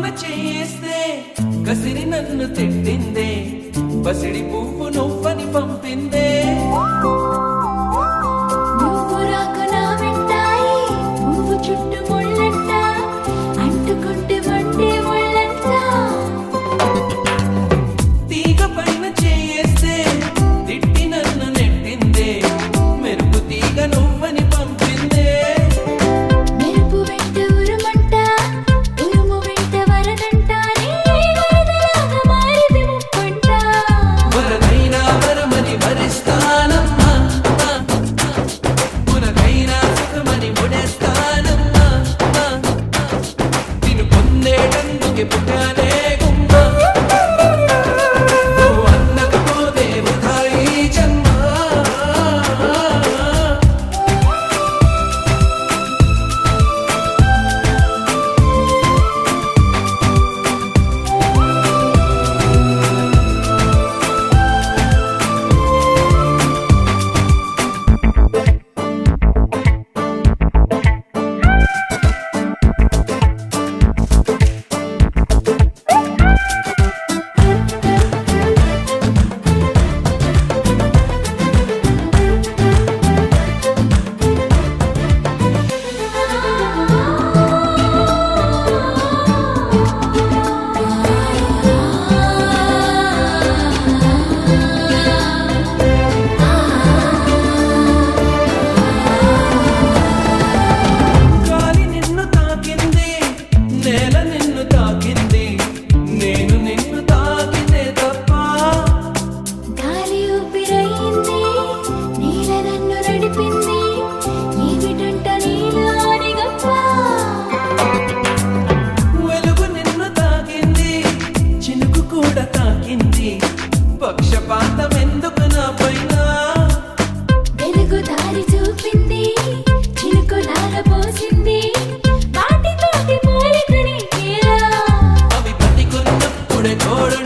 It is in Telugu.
పైన చేస్తే కసిరి నన్ను తిట్టిందే పసిడి పువ్వు నువ్వని పంపిందే నువ్వు రాకు నా వెంటాయి పువ్వు చుట్టూ ముళ్ళంట అంటుకుంటే వండే ముళ్ళంట తీగ పైన చేస్తే తిట్టి నన్ను నెట్టిందే మెరుపు తీగ నువ్వని పంపిందే మెరుపు వెంట ఉరుమంట ఉరుము వెంట వరదంట నీ వరదలాగా మారిది ముప్పంట వరదైనా వరమని వరిస్తానమ్మా పునకైనా సుఖమని ముడేస్తానమ్మా నిన్ను పొందేటందుకే పుట్టానే గుమ్మ నువ్వు అన్నకపోతే వృధా ఈ జన్మ గాలి నిన్ను తాకింది నేల నిన్ను తాకింది నేను నిన్ను తాకితే తప్ప గాలి ఊపిరయింది నీల నన్ను నడిపింది ఏమిటంట నీలోని గొప్ప వెలుగు నిన్ను తాకింది చినుకు కూడా తాకింది పక్షపాతం ఎందుకు నా పైన వెలుగు దారి చూపింది చినుకు నాల పోసింది వాటితోటి పోలికని అవి పట్టుకున్నప్పుడే తోడు